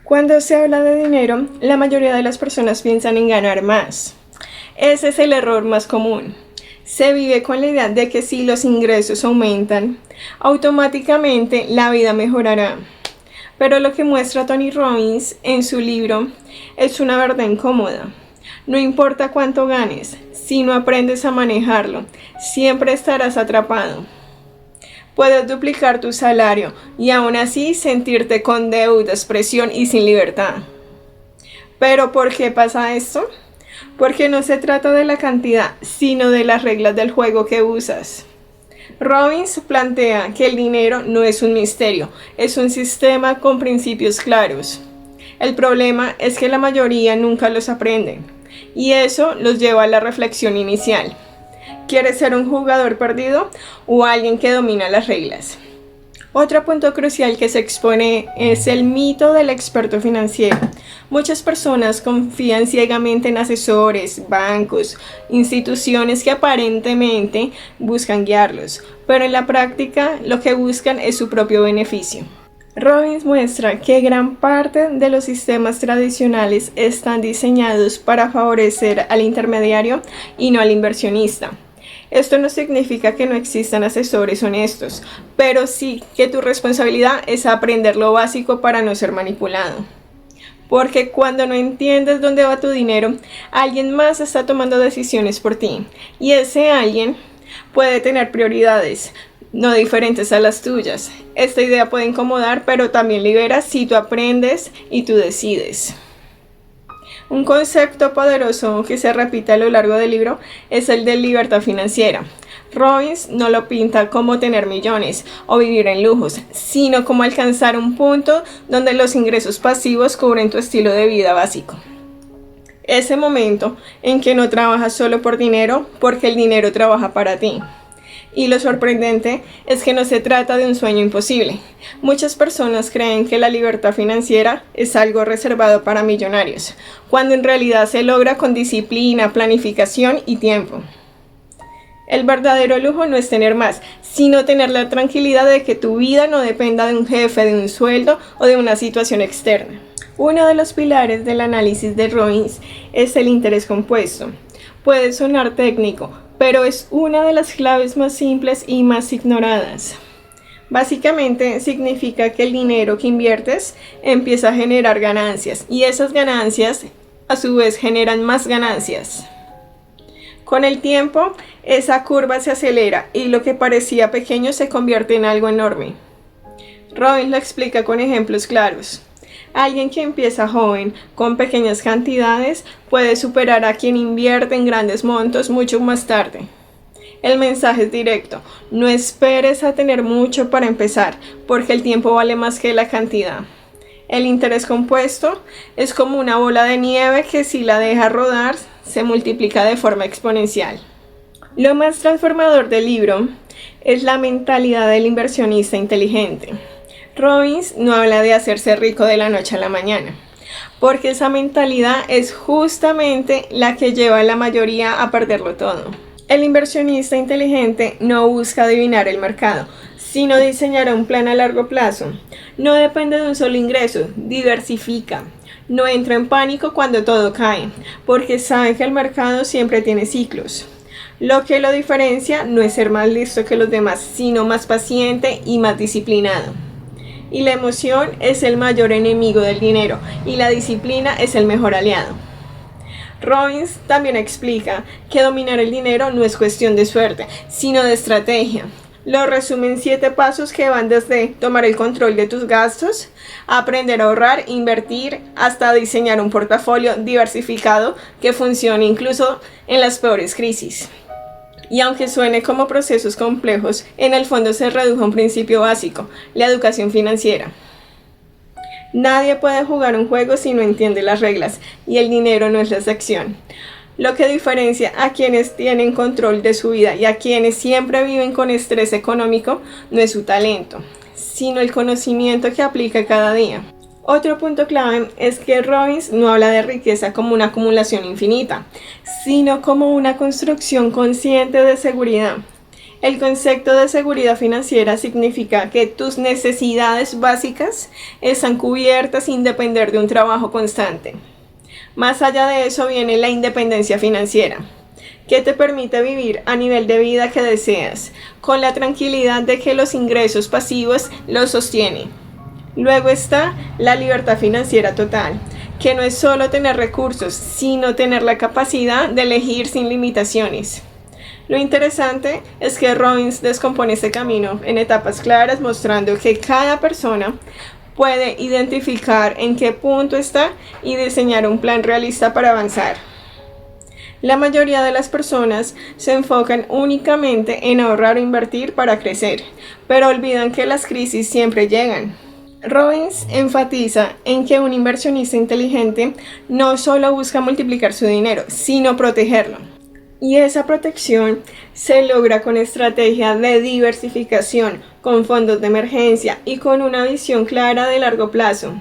Cuando se habla de dinero, la mayoría de las personas piensan en ganar más. Ese es el error más común. Se vive con la idea de que si los ingresos aumentan, automáticamente la vida mejorará. Pero lo que muestra Tony Robbins en su libro es una verdad incómoda. No importa cuánto ganes, si no aprendes a manejarlo, siempre estarás atrapado. Puedes duplicar tu salario y aún así sentirte con deudas, presión y sin libertad. ¿Pero por qué pasa esto? Porque no se trata de la cantidad, sino de las reglas del juego que usas. Robbins plantea que el dinero no es un misterio, es un sistema con principios claros. El problema es que la mayoría nunca los aprende, y eso los lleva a la reflexión inicial. ¿Quieres ser un jugador perdido o alguien que domina las reglas? Otro punto crucial que se expone es el mito del experto financiero. Muchas personas confían ciegamente en asesores, bancos, instituciones que aparentemente buscan guiarlos, pero en la práctica lo que buscan es su propio beneficio. Robbins muestra que gran parte de los sistemas tradicionales están diseñados para favorecer al intermediario y no al inversionista. Esto no significa que no existan asesores honestos, pero sí que tu responsabilidad es aprender lo básico para no ser manipulado. Porque cuando no entiendes dónde va tu dinero, alguien más está tomando decisiones por ti. Y ese alguien puede tener prioridades no diferentes a las tuyas. Esta idea puede incomodar, pero también libera si tú aprendes y tú decides. Un concepto poderoso que se repite a lo largo del libro es el de libertad financiera. Robbins no lo pinta como tener millones o vivir en lujos, sino como alcanzar un punto donde los ingresos pasivos cubren tu estilo de vida básico. Ese momento en que no trabajas solo por dinero, porque el dinero trabaja para ti. Y lo sorprendente es que no se trata de un sueño imposible. Muchas personas creen que la libertad financiera es algo reservado para millonarios, cuando en realidad se logra con disciplina, planificación y tiempo. El verdadero lujo no es tener más, sino tener la tranquilidad de que tu vida no dependa de un jefe, de un sueldo o de una situación externa. Uno de los pilares del análisis de Robbins es el interés compuesto. Puede sonar técnico, pero es una de las claves más simples y más ignoradas. Básicamente significa que el dinero que inviertes empieza a generar ganancias y esas ganancias a su vez generan más ganancias. Con el tiempo, esa curva se acelera y lo que parecía pequeño se convierte en algo enorme. Robbins lo explica con ejemplos claros. Alguien que empieza joven con pequeñas cantidades puede superar a quien invierte en grandes montos mucho más tarde. El mensaje es directo: no esperes a tener mucho para empezar, porque el tiempo vale más que la cantidad. El interés compuesto es como una bola de nieve que si la dejas rodar se multiplica de forma exponencial. Lo más transformador del libro es la mentalidad del inversionista inteligente. Robbins no habla de hacerse rico de la noche a la mañana, porque esa mentalidad es justamente la que lleva a la mayoría a perderlo todo. El inversionista inteligente no busca adivinar el mercado, sino diseñar un plan a largo plazo. No depende de un solo ingreso, diversifica. No entra en pánico cuando todo cae, porque sabe que el mercado siempre tiene ciclos. Lo que lo diferencia no es ser más listo que los demás, sino más paciente y más disciplinado. Y la emoción es el mayor enemigo del dinero y la disciplina es el mejor aliado. Robbins también explica que dominar el dinero no es cuestión de suerte, sino de estrategia. Lo resume en 7 pasos que van desde tomar el control de tus gastos, aprender a ahorrar, invertir, hasta diseñar un portafolio diversificado que funcione incluso en las peores crisis. Y aunque suene como procesos complejos, en el fondo se redujo a un principio básico: la educación financiera. Nadie puede jugar un juego si no entiende las reglas, y el dinero no es la excepción. Lo que diferencia a quienes tienen control de su vida y a quienes siempre viven con estrés económico no es su talento, sino el conocimiento que aplica cada día. Otro punto clave es que Robbins no habla de riqueza como una acumulación infinita, sino como una construcción consciente de seguridad. El concepto de seguridad financiera significa que tus necesidades básicas están cubiertas sin depender de un trabajo constante. Más allá de eso viene la independencia financiera, que te permite vivir a nivel de vida que deseas, con la tranquilidad de que los ingresos pasivos los sostienen. Luego está la libertad financiera total, que no es solo tener recursos, sino tener la capacidad de elegir sin limitaciones. Lo interesante es que Robbins descompone este camino en etapas claras, mostrando que cada persona puede identificar en qué punto está y diseñar un plan realista para avanzar. La mayoría de las personas se enfocan únicamente en ahorrar o invertir para crecer, pero olvidan que las crisis siempre llegan. Robbins enfatiza en que un inversionista inteligente no solo busca multiplicar su dinero, sino protegerlo. Y esa protección se logra con estrategias de diversificación, con fondos de emergencia y con una visión clara de largo plazo.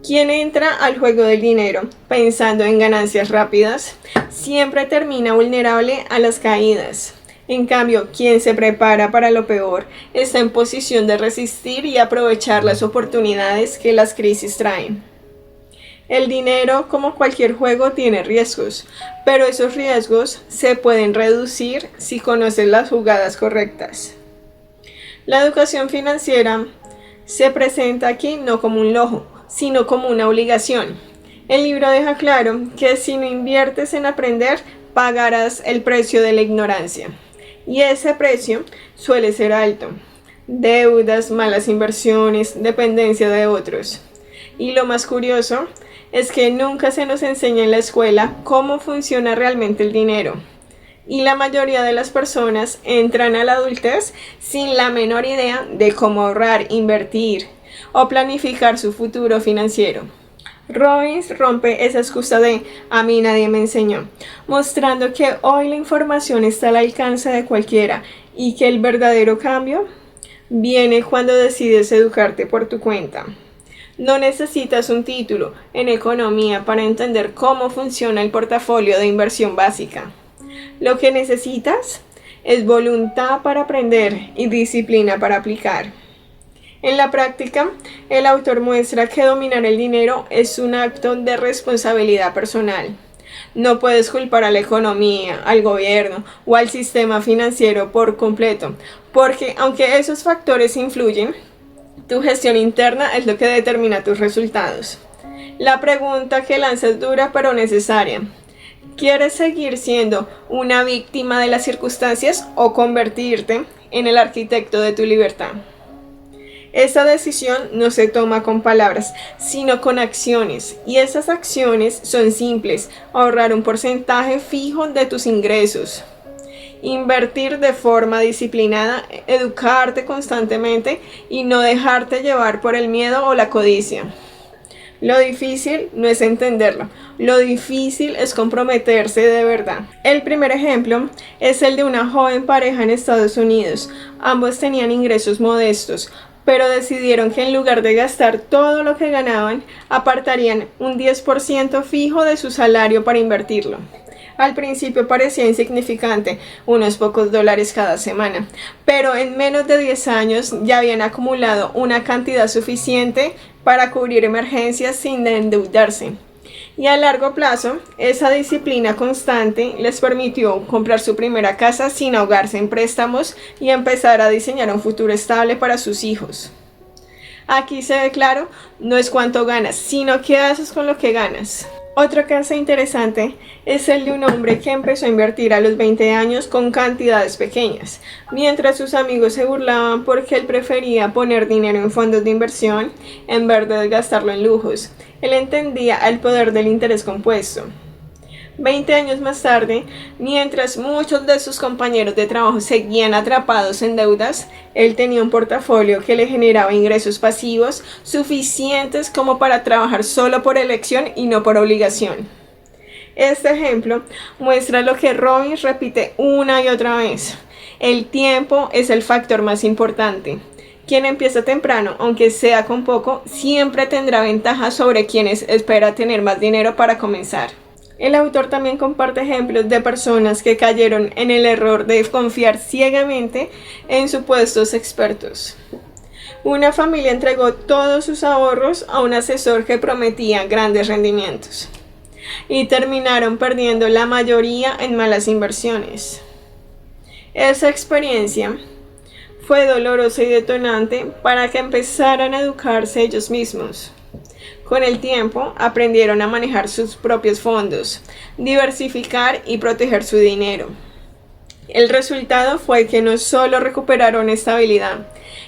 Quien entra al juego del dinero pensando en ganancias rápidas, siempre termina vulnerable a las caídas. En cambio, quien se prepara para lo peor está en posición de resistir y aprovechar las oportunidades que las crisis traen. El dinero, como cualquier juego, tiene riesgos, pero esos riesgos se pueden reducir si conoces las jugadas correctas. La educación financiera se presenta aquí no como un lujo, sino como una obligación. El libro deja claro que si no inviertes en aprender, pagarás el precio de la ignorancia. Y ese precio suele ser alto. Deudas, malas inversiones, dependencia de otros. Y lo más curioso es que nunca se nos enseña en la escuela cómo funciona realmente el dinero. Y la mayoría de las personas entran a la adultez sin la menor idea de cómo ahorrar, invertir o planificar su futuro financiero. Robbins rompe esa excusa de "a mí nadie me enseñó", mostrando que hoy la información está al alcance de cualquiera y que el verdadero cambio viene cuando decides educarte por tu cuenta. No necesitas un título en economía para entender cómo funciona el portafolio de inversión básica. Lo que necesitas es voluntad para aprender y disciplina para aplicar. En la práctica, el autor muestra que dominar el dinero es un acto de responsabilidad personal. No puedes culpar a la economía, al gobierno o al sistema financiero por completo, porque aunque esos factores influyen, tu gestión interna es lo que determina tus resultados. La pregunta que lanza es dura pero necesaria. ¿Quieres seguir siendo una víctima de las circunstancias o convertirte en el arquitecto de tu libertad? Esta decisión no se toma con palabras, sino con acciones, y esas acciones son simples: ahorrar un porcentaje fijo de tus ingresos, invertir de forma disciplinada, educarte constantemente y no dejarte llevar por el miedo o la codicia. Lo difícil no es entenderlo, lo difícil es comprometerse de verdad. El primer ejemplo es el de una joven pareja en Estados Unidos. Ambos tenían ingresos modestos, pero decidieron que en lugar de gastar todo lo que ganaban, apartarían un 10% fijo de su salario para invertirlo. Al principio parecía insignificante, unos pocos dólares cada semana, pero en menos de 10 años ya habían acumulado una cantidad suficiente para cubrir emergencias sin endeudarse. Y a largo plazo, esa disciplina constante les permitió comprar su primera casa sin ahogarse en préstamos y empezar a diseñar un futuro estable para sus hijos. Aquí se ve claro, no es cuánto ganas, sino qué haces con lo que ganas. Otro caso interesante es el de un hombre que empezó a invertir a los 20 años con cantidades pequeñas, mientras sus amigos se burlaban porque él prefería poner dinero en fondos de inversión en vez de gastarlo en lujos. Él entendía el poder del interés compuesto. 20 años más tarde, mientras muchos de sus compañeros de trabajo seguían atrapados en deudas, él tenía un portafolio que le generaba ingresos pasivos suficientes como para trabajar solo por elección y no por obligación. Este ejemplo muestra lo que Robbins repite una y otra vez: el tiempo es el factor más importante. Quien empieza temprano, aunque sea con poco, siempre tendrá ventaja sobre quienes espera tener más dinero para comenzar. El autor también comparte ejemplos de personas que cayeron en el error de confiar ciegamente en supuestos expertos. Una familia entregó todos sus ahorros a un asesor que prometía grandes rendimientos y terminaron perdiendo la mayoría en malas inversiones. Esa experiencia fue dolorosa y detonante para que empezaran a educarse ellos mismos. Con el tiempo aprendieron a manejar sus propios fondos, diversificar y proteger su dinero. El resultado fue que no solo recuperaron estabilidad,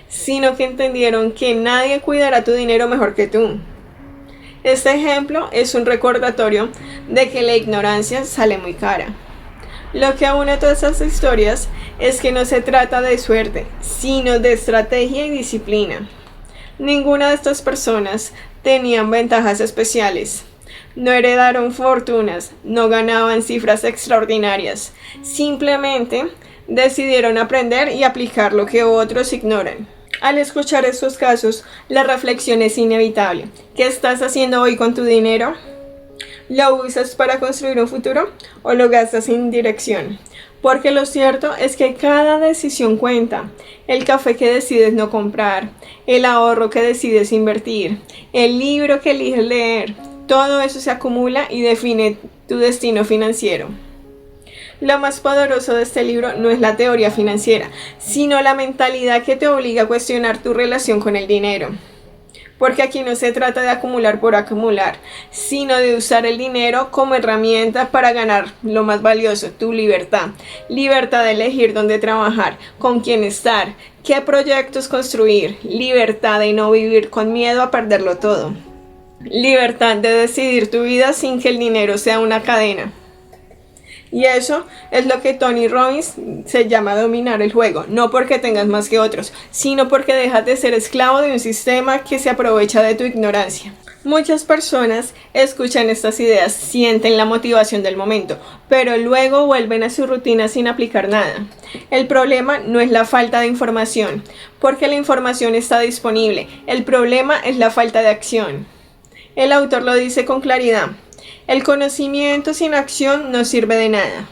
sino que entendieron que nadie cuidará tu dinero mejor que tú. Este ejemplo es un recordatorio de que la ignorancia sale muy cara. Lo que une todas estas historias es que no se trata de suerte, sino de estrategia y disciplina. Ninguna de estas personas tenían ventajas especiales. No heredaron fortunas, no ganaban cifras extraordinarias. Simplemente decidieron aprender y aplicar lo que otros ignoran. Al escuchar estos casos, la reflexión es inevitable. ¿Qué estás haciendo hoy con tu dinero? ¿Lo usas para construir un futuro o lo gastas sin dirección? Porque lo cierto es que cada decisión cuenta. El café que decides no comprar, el ahorro que decides invertir, el libro que eliges leer, todo eso se acumula y define tu destino financiero. Lo más poderoso de este libro no es la teoría financiera, sino la mentalidad que te obliga a cuestionar tu relación con el dinero. Porque aquí no se trata de acumular por acumular, sino de usar el dinero como herramienta para ganar lo más valioso, tu libertad. Libertad de elegir dónde trabajar, con quién estar, qué proyectos construir. Libertad de no vivir con miedo a perderlo todo. Libertad de decidir tu vida sin que el dinero sea una cadena. Y eso es lo que Tony Robbins se llama dominar el juego, no porque tengas más que otros, sino porque dejas de ser esclavo de un sistema que se aprovecha de tu ignorancia. Muchas personas escuchan estas ideas, sienten la motivación del momento, pero luego vuelven a su rutina sin aplicar nada. El problema no es la falta de información, porque la información está disponible, el problema es la falta de acción. El autor lo dice con claridad. El conocimiento sin acción no sirve de nada.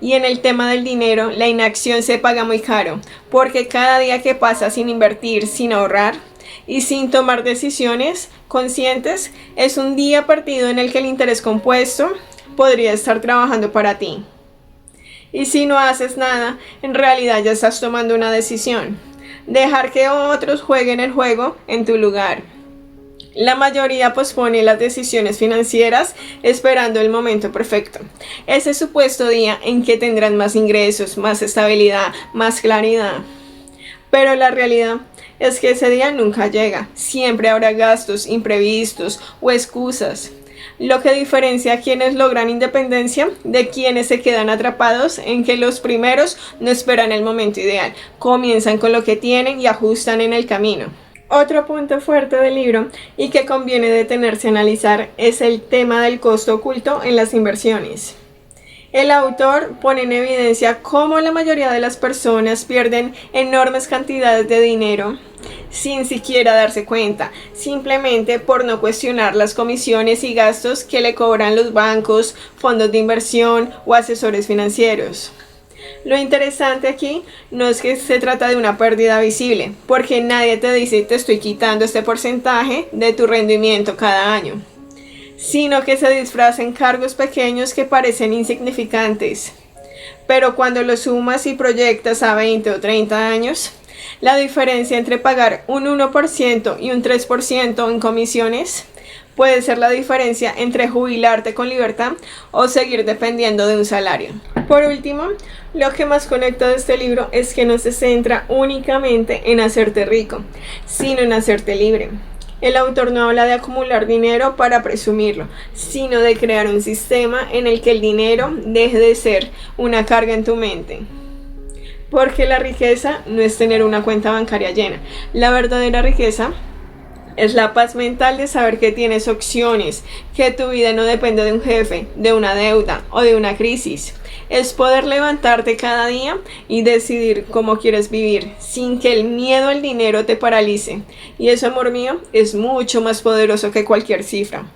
Y en el tema del dinero, la inacción se paga muy caro, porque cada día que pasa sin invertir, sin ahorrar y sin tomar decisiones conscientes, es un día perdido en el que el interés compuesto podría estar trabajando para ti. Y si no haces nada, en realidad ya estás tomando una decisión. Dejar que otros jueguen el juego en tu lugar. La mayoría pospone las decisiones financieras esperando el momento perfecto, ese supuesto día en que tendrán más ingresos, más estabilidad, más claridad. Pero la realidad es que ese día nunca llega, siempre habrá gastos imprevistos o excusas. Lo que diferencia a quienes logran independencia de quienes se quedan atrapados en que los primeros no esperan el momento ideal, comienzan con lo que tienen y ajustan en el camino. Otro punto fuerte del libro y que conviene detenerse a analizar es el tema del costo oculto en las inversiones. El autor pone en evidencia cómo la mayoría de las personas pierden enormes cantidades de dinero sin siquiera darse cuenta, simplemente por no cuestionar las comisiones y gastos que le cobran los bancos, fondos de inversión o asesores financieros. Lo interesante aquí no es que se trata de una pérdida visible, porque nadie te dice te estoy quitando este porcentaje de tu rendimiento cada año, sino que se disfrazan cargos pequeños que parecen insignificantes. Pero cuando lo sumas y proyectas a 20 o 30 años, la diferencia entre pagar un 1% y un 3% en comisiones puede ser la diferencia entre jubilarte con libertad o seguir dependiendo de un salario. Por último, lo que más conecta de este libro es que no se centra únicamente en hacerte rico, sino en hacerte libre. El autor no habla de acumular dinero para presumirlo, sino de crear un sistema en el que el dinero deje de ser una carga en tu mente. Porque la riqueza no es tener una cuenta bancaria llena. La verdadera riqueza es la paz mental de saber que tienes opciones, que tu vida no depende de un jefe, de una deuda o de una crisis. Es poder levantarte cada día y decidir cómo quieres vivir, sin que el miedo al dinero te paralice. Y eso, amor mío, es mucho más poderoso que cualquier cifra.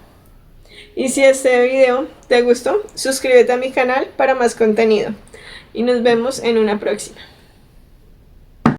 Y si este video te gustó, suscríbete a mi canal para más contenido. Y nos vemos en una próxima.